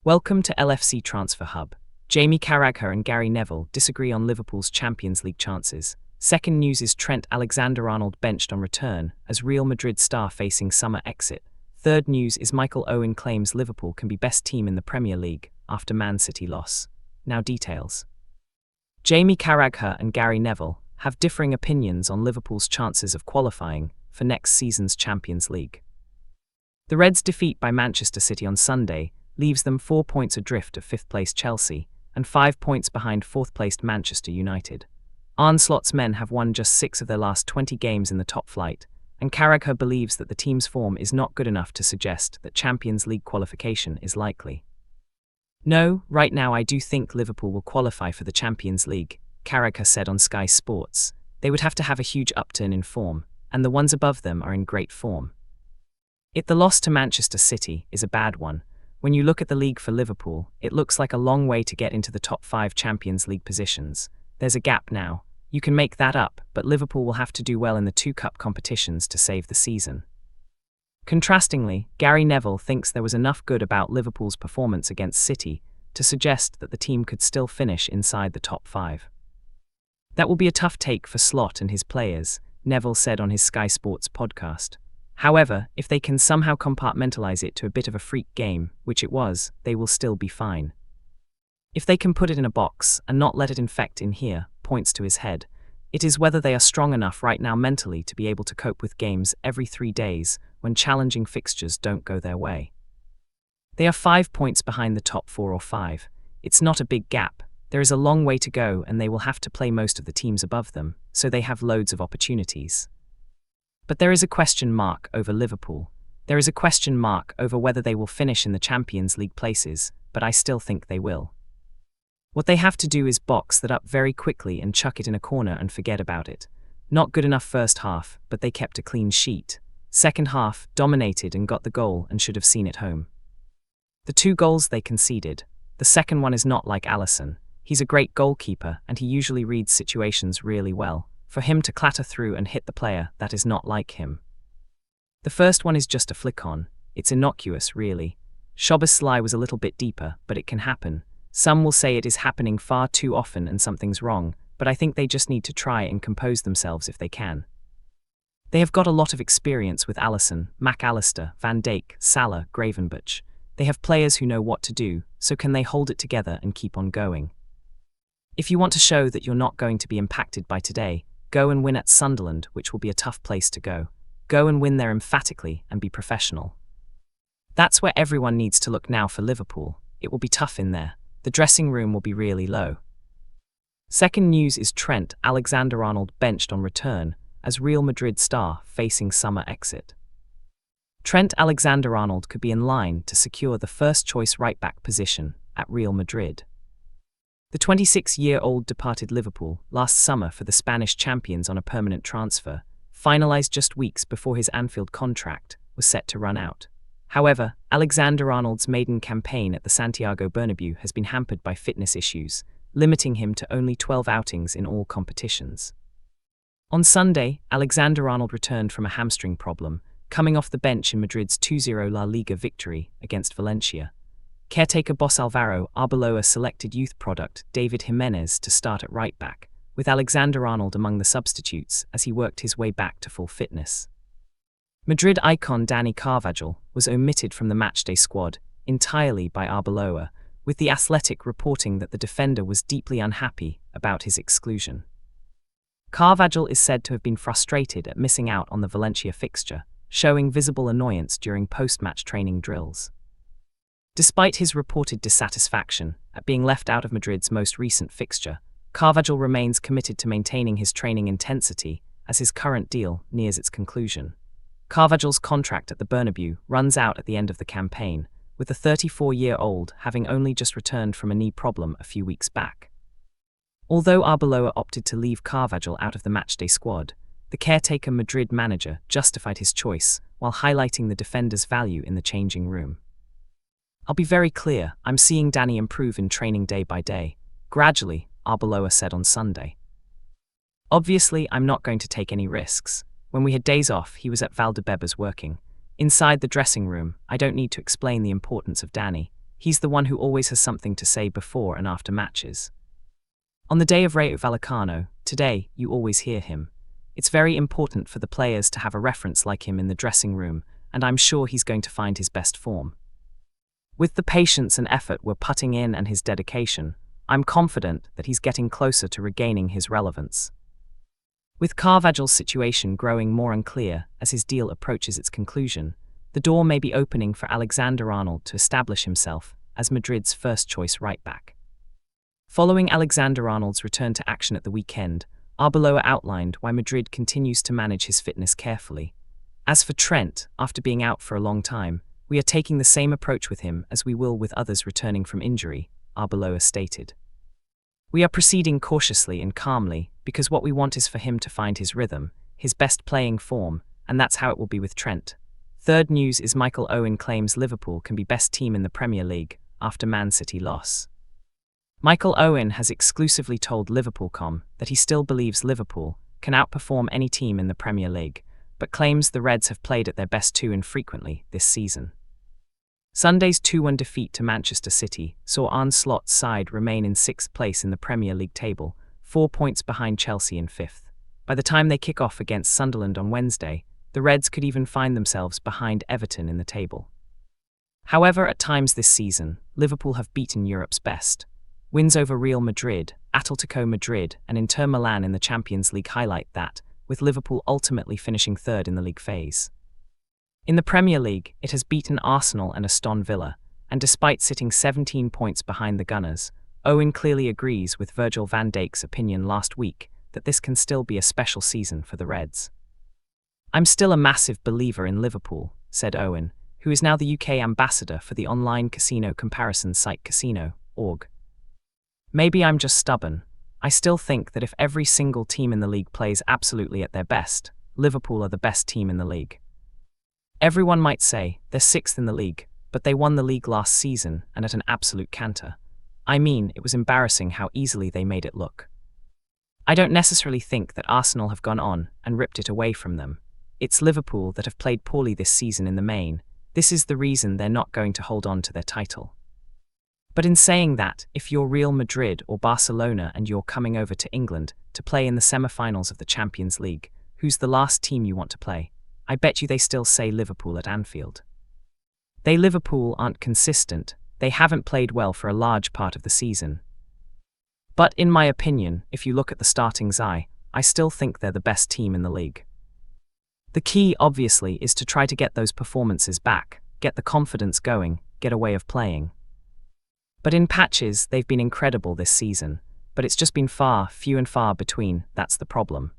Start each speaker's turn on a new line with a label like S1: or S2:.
S1: Welcome to LFC Transfer Hub. Jamie Carragher and Gary Neville disagree on Liverpool's Champions League chances. Second news is Trent Alexander-Arnold benched on return as Real Madrid star facing summer exit. Third news is Michael Owen claims Liverpool can be best team in the Premier League after Man City loss. Now details. Jamie Carragher and Gary Neville have differing opinions on Liverpool's chances of qualifying for next season's Champions League. The Reds' defeat by Manchester City on Sunday leaves them 4 points adrift of fifth-placed Chelsea and 5 points behind fourth-placed Manchester United. Arne Slot's men have won just 6 of their last 20 games in the top flight, and Carragher believes that the team's form is not good enough to suggest that Champions League qualification is likely. "No, right now I do think Liverpool will qualify for the Champions League," Carragher said on Sky Sports. "They would have to have a huge upturn in form, and the ones above them are in great form. If the loss to Manchester City is a bad one, when you look at the league for Liverpool, it looks like a long way to get into the top 5 Champions League positions. There's a gap now. You can make that up, but Liverpool will have to do well in the 2 cup competitions to save the season." Contrastingly, Gary Neville thinks there was enough good about Liverpool's performance against City to suggest that the team could still finish inside the top 5. "That will be a tough take for Slot and his players," Neville said on his Sky Sports podcast. "However, if they can somehow compartmentalize it to a bit of a freak game, which it was, they will still be fine. If they can put it in a box and not let it infect in here," points to his head. "It is whether they are strong enough right now mentally to be able to cope with games every 3 days when challenging fixtures don't go their way. They are 5 points behind the top 4 or 5. It's not a big gap. There is a long way to go and they will have to play most of the teams above them, so they have loads of opportunities. But there is a question mark over Liverpool. There is a question mark over whether they will finish in the Champions League places, but I still think they will. What they have to do is box that up very quickly and chuck it in a corner and forget about it. Not good enough first half, but they kept a clean sheet. Second half, dominated and got the goal and should have seen it home. The 2 goals they conceded. The second one is not like Alisson. He's a great goalkeeper and he usually reads situations really well. For him to clatter through and hit the player, that is not like him. The first one is just a flick on. It's innocuous, really. Szoboszlai was a little bit deeper, but it can happen. Some will say it is happening far too often and something's wrong, but I think they just need to try and compose themselves if they can. They have got a lot of experience with Alisson, McAllister, Van Dijk, Salah, Gravenberch. They have players who know what to do, so can they hold it together and keep on going? If you want to show that you're not going to be impacted by today, go and win at Sunderland, which will be a tough place to go. Go and win there emphatically and be professional. That's where everyone needs to look now for Liverpool. It will be tough in there. The dressing room will be really low. Second news is Trent Alexander-Arnold benched on return as Real Madrid star facing summer exit. Trent Alexander-Arnold could be in line to secure the first-choice right-back position at Real Madrid. The 26-year-old departed Liverpool last summer for the Spanish champions on a permanent transfer, finalized just weeks before his Anfield contract was set to run out. However, Alexander-Arnold's maiden campaign at the Santiago Bernabéu has been hampered by fitness issues, limiting him to only 12 outings in all competitions. On Sunday, Alexander-Arnold returned from a hamstring problem, coming off the bench in Madrid's 2-0 La Liga victory against Valencia. Caretaker boss Alvaro Arbeloa selected youth product David Jimenez to start at right-back, with Alexander-Arnold among the substitutes as he worked his way back to full fitness. Madrid icon Dani Carvajal was omitted from the matchday squad entirely by Arbeloa, with The Athletic reporting that the defender was deeply unhappy about his exclusion. Carvajal is said to have been frustrated at missing out on the Valencia fixture, showing visible annoyance during post-match training drills. Despite his reported dissatisfaction at being left out of Madrid's most recent fixture, Carvajal remains committed to maintaining his training intensity as his current deal nears its conclusion. Carvajal's contract at the Bernabéu runs out at the end of the campaign, with the 34-year-old having only just returned from a knee problem a few weeks back. Although Arbeloa opted to leave Carvajal out of the matchday squad, the caretaker Madrid manager justified his choice while highlighting the defender's value in the changing room. "I'll be very clear, I'm seeing Dani improve in training day by day. Gradually," Arbeloa said on Sunday. "Obviously, I'm not going to take any risks. When we had days off, he was at Valdebebas working. Inside the dressing room, I don't need to explain the importance of Dani. He's the one who always has something to say before and after matches. On the day of Rayo Vallecano, today, you always hear him. It's very important for the players to have a reference like him in the dressing room, and I'm sure he's going to find his best form. With the patience and effort we're putting in and his dedication, I'm confident that he's getting closer to regaining his relevance. With Carvajal's situation growing more unclear as his deal approaches its conclusion, the door may be opening for Alexander-Arnold to establish himself as Madrid's first-choice right-back. Following Alexander-Arnold's return to action at the weekend, Arbeloa outlined why Madrid continues to manage his fitness carefully. As for Trent, after being out for a long time, we are taking the same approach with him as we will with others returning from injury, Arbeloa stated. We are proceeding cautiously and calmly because what we want is for him to find his rhythm, his best playing form, and that's how it will be with Trent. Third news is Michael Owen claims Liverpool can be best team in the Premier League after Man City loss. Michael Owen has exclusively told Liverpool.com that he still believes Liverpool can outperform any team in the Premier League, but claims the Reds have played at their best too infrequently this season. Sunday's 2-1 defeat to Manchester City saw Arne Slot's side remain in 6th place in the Premier League table, 4 points behind Chelsea in 5th. By the time they kick off against Sunderland on Wednesday, the Reds could even find themselves behind Everton in the table. However, at times this season, Liverpool have beaten Europe's best. Wins over Real Madrid, Atletico Madrid, and Inter Milan in the Champions League highlight that, with Liverpool ultimately finishing third in the league phase. In the Premier League, it has beaten Arsenal and Aston Villa, and despite sitting 17 points behind the Gunners, Owen clearly agrees with Virgil van Dijk's opinion last week that this can still be a special season for the Reds. "I'm still a massive believer in Liverpool," said Owen, who is now the UK ambassador for the online casino comparison site Casino.org. "Maybe I'm just stubborn. I still think that if every single team in the league plays absolutely at their best, Liverpool are the best team in the league. Everyone might say they're 6th in the league, but they won the league last season and at an absolute canter. I mean, it was embarrassing how easily they made it look. I don't necessarily think that Arsenal have gone on and ripped it away from them. It's Liverpool that have played poorly this season in the main. This is the reason they're not going to hold on to their title. But in saying that, if you're Real Madrid or Barcelona and you're coming over to England to play in the semi-finals of the Champions League, who's the last team you want to play? I bet you they still say Liverpool at Anfield. They Liverpool aren't consistent, they haven't played well for a large part of the season. But in my opinion, if you look at the starting side, I still think they're the best team in the league. The key, obviously, is to try to get those performances back, get the confidence going, get a way of playing. But in patches, they've been incredible this season, but it's just been few and far between, that's the problem.